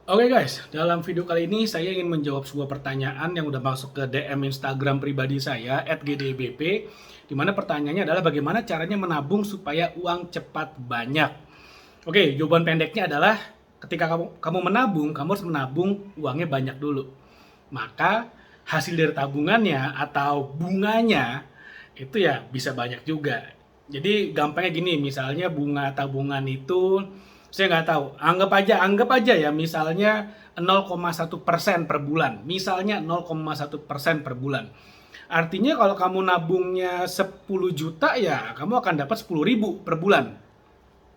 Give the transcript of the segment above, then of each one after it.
Oke guys, dalam video kali ini saya ingin menjawab sebuah pertanyaan yang udah masuk ke DM Instagram pribadi saya @gdbp, di mana pertanyaannya adalah bagaimana caranya menabung supaya uang cepat banyak. Oke, jawaban pendeknya adalah ketika kamu menabung, kamu harus menabung uangnya banyak dulu. Maka hasil dari tabungannya atau bunganya itu ya bisa banyak juga. Jadi gampangnya gini, misalnya bunga tabungan itu saya nggak tahu, anggap aja ya misalnya 0,1% per bulan. Misalnya 0,1% per bulan. Artinya kalau kamu nabungnya 10 juta ya kamu akan dapat 10.000 per bulan.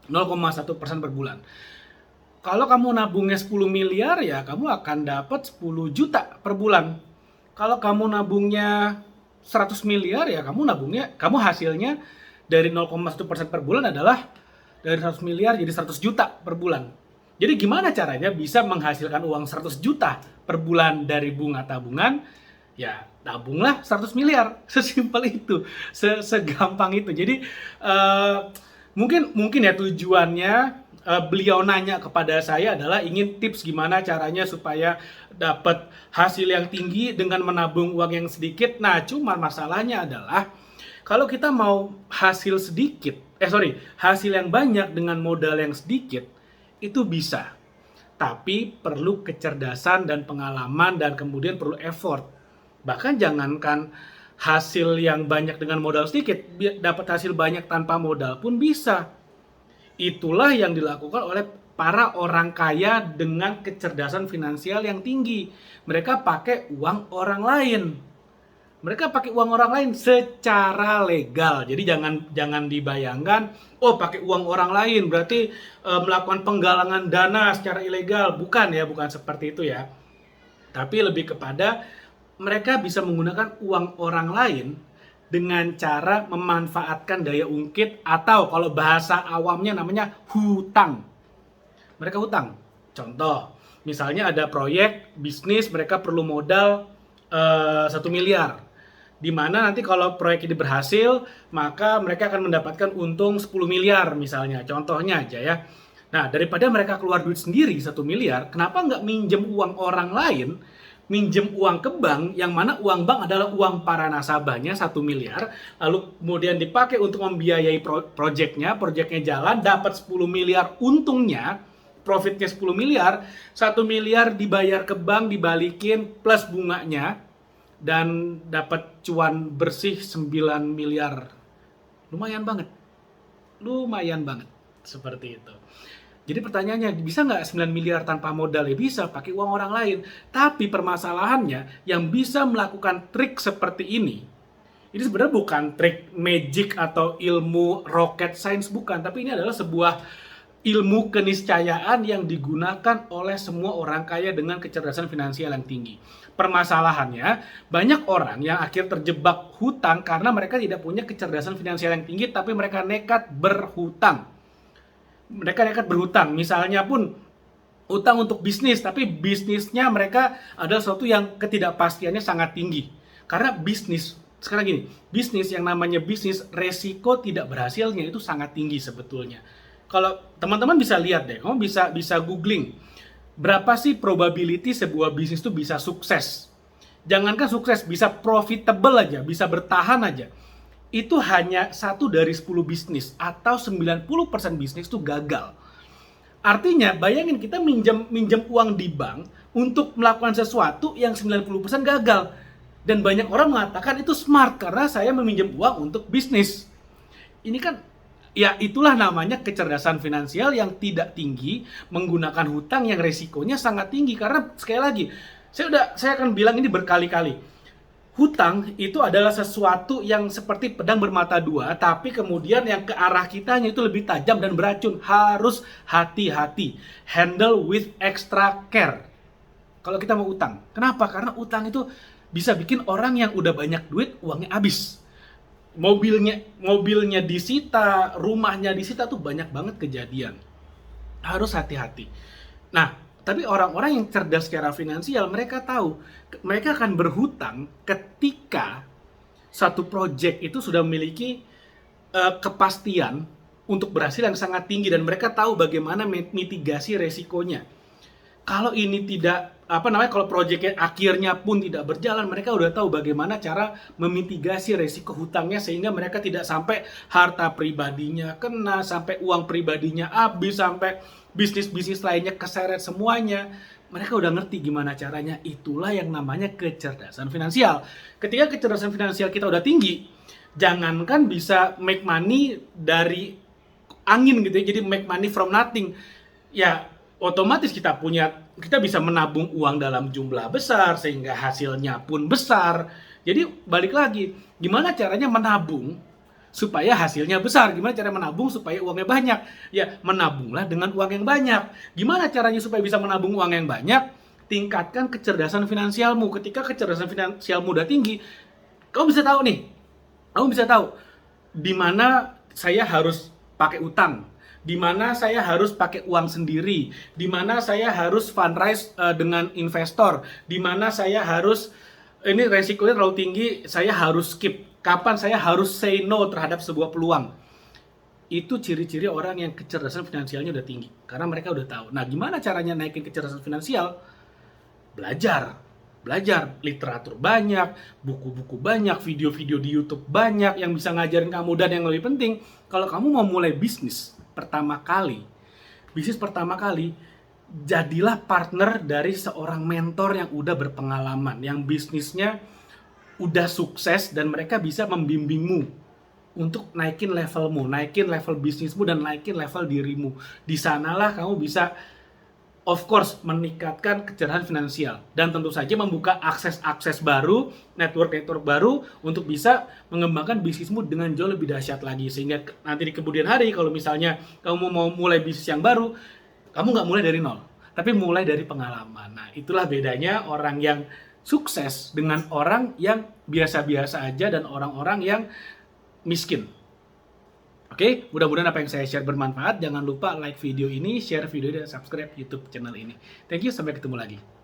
0,1% per bulan. Kalau kamu nabungnya 10 miliar ya kamu akan dapat 10 juta per bulan. Kalau kamu nabungnya 100 miliar ya kamu hasilnya dari 0,1% per bulan adalah dari 100 miliar jadi 100 juta per bulan. Jadi gimana caranya bisa menghasilkan uang 100 juta per bulan dari bunga tabungan? Ya tabunglah 100 miliar, sesimpel itu, segampang itu. Jadi mungkin ya tujuannya beliau nanya kepada saya adalah ingin tips gimana caranya supaya dapat hasil yang tinggi dengan menabung uang yang sedikit. Nah, cuman masalahnya adalah kalau kita mau hasil yang banyak dengan modal yang sedikit itu bisa. Tapi perlu kecerdasan dan pengalaman dan kemudian perlu effort. Bahkan jangankan hasil yang banyak dengan modal sedikit, dapat hasil banyak tanpa modal pun bisa. Itulah yang dilakukan oleh para orang kaya dengan kecerdasan finansial yang tinggi. Mereka pakai uang orang lain. Mereka pakai uang orang lain secara legal. Jadi jangan dibayangkan, oh pakai uang orang lain berarti melakukan penggalangan dana secara ilegal. Bukan ya, bukan seperti itu ya. Tapi lebih kepada mereka bisa menggunakan uang orang lain dengan cara memanfaatkan daya ungkit atau kalau bahasa awamnya namanya hutang. Mereka hutang. Contoh, misalnya ada proyek bisnis mereka perlu modal 1 miliar. Di mana nanti kalau proyek ini berhasil, maka mereka akan mendapatkan untung 10 miliar misalnya. Contohnya aja ya. Nah, daripada mereka keluar duit sendiri 1 miliar, kenapa nggak minjem uang orang lain, minjem uang ke bank, yang mana uang bank adalah uang para nasabahnya 1 miliar, lalu kemudian dipakai untuk membiayai proyeknya jalan, dapat 10 miliar untungnya, profitnya 10 miliar, 1 miliar dibayar ke bank, dibalikin plus bunganya, dan dapat cuan bersih 9 miliar. Lumayan banget. Lumayan banget. Seperti itu. Jadi pertanyaannya, bisa nggak 9 miliar tanpa modal? Ya bisa, pakai uang orang lain. Tapi permasalahannya, yang bisa melakukan trik seperti ini sebenarnya bukan trik magic atau ilmu rocket science, bukan. Tapi ini adalah sebuah ilmu keniscayaan yang digunakan oleh semua orang kaya dengan kecerdasan finansial yang tinggi. Permasalahannya, banyak orang yang akhir terjebak hutang karena mereka tidak punya kecerdasan finansial yang tinggi, tapi mereka nekat berhutang. Misalnya pun utang untuk bisnis, tapi bisnisnya mereka adalah sesuatu yang ketidakpastiannya sangat tinggi. Karena sekarang gini, bisnis yang namanya bisnis, resiko tidak berhasilnya itu sangat tinggi sebetulnya. Kalau teman-teman bisa lihat deh, kamu bisa googling berapa sih probability sebuah bisnis itu bisa sukses. Jangankan sukses, bisa profitable aja, bisa bertahan aja. Itu hanya 1 dari 10 bisnis atau 90% bisnis itu gagal. Artinya, bayangin kita minjem uang di bank untuk melakukan sesuatu yang 90% gagal. Dan banyak orang mengatakan itu smart karena saya meminjam uang untuk bisnis. Ini kan ya itulah namanya kecerdasan finansial yang tidak tinggi, menggunakan hutang yang resikonya sangat tinggi. Karena sekali lagi, saya akan bilang ini berkali-kali. Hutang itu adalah sesuatu yang seperti pedang bermata dua, tapi kemudian yang ke arah kitanya itu lebih tajam dan beracun. Harus hati-hati. Handle with extra care. Kalau kita mau utang. Kenapa? Karena utang itu bisa bikin orang yang udah banyak duit, uangnya habis. Mobilnya disita, rumahnya disita, tuh banyak banget kejadian. Harus hati-hati. Nah, tapi orang-orang yang cerdas secara finansial, mereka tahu mereka akan berhutang ketika satu project itu sudah memiliki kepastian untuk berhasil yang sangat tinggi dan mereka tahu bagaimana mitigasi resikonya. Kalau ini tidak, kalau proyeknya akhirnya pun tidak berjalan, mereka udah tahu bagaimana cara memitigasi resiko hutangnya sehingga mereka tidak sampai harta pribadinya kena, sampai uang pribadinya habis, sampai bisnis-bisnis lainnya keseret semuanya. Mereka udah ngerti gimana caranya. Itulah yang namanya kecerdasan finansial. Ketika kecerdasan finansial kita udah tinggi, jangankan bisa make money dari angin gitu ya, jadi make money from nothing. Ya, otomatis kita bisa menabung uang dalam jumlah besar sehingga hasilnya pun besar. Jadi balik lagi, gimana caranya menabung supaya hasilnya besar? Gimana cara menabung supaya uangnya banyak? Ya, menabunglah dengan uang yang banyak. Gimana caranya supaya bisa menabung uang yang banyak? Tingkatkan kecerdasan finansialmu. Ketika kecerdasan finansialmu udah tinggi, kamu bisa tahu di mana saya harus pakai utang, di mana saya harus pakai uang sendiri, di mana saya harus fundraise dengan investor, di mana saya harus ini resikonya terlalu tinggi, saya harus skip. Kapan saya harus say no terhadap sebuah peluang. Itu ciri-ciri orang yang kecerdasan finansialnya udah tinggi, karena mereka udah tahu. Nah, gimana caranya naikin kecerdasan finansial? Belajar literatur banyak, buku-buku banyak, video-video di YouTube banyak yang bisa ngajarin kamu. Dan yang lebih penting, kalau kamu mau mulai bisnis pertama kali, jadilah partner dari seorang mentor yang udah berpengalaman, yang bisnisnya udah sukses dan mereka bisa membimbingmu untuk naikin levelmu, naikin level bisnismu, dan naikin level dirimu. Di sanalah kamu bisa, of course, meningkatkan kecerdasan finansial dan tentu saja membuka akses-akses baru, network-network baru untuk bisa mengembangkan bisnismu dengan jauh lebih dahsyat lagi. Sehingga nanti di kemudian hari kalau misalnya kamu mau mulai bisnis yang baru, kamu nggak mulai dari nol, tapi mulai dari pengalaman. Nah, itulah bedanya orang yang sukses dengan orang yang biasa-biasa aja dan orang-orang yang miskin. Oke, mudah-mudahan apa yang saya share bermanfaat. Jangan lupa like video ini, share video ini, dan subscribe YouTube channel ini. Thank you, sampai ketemu lagi.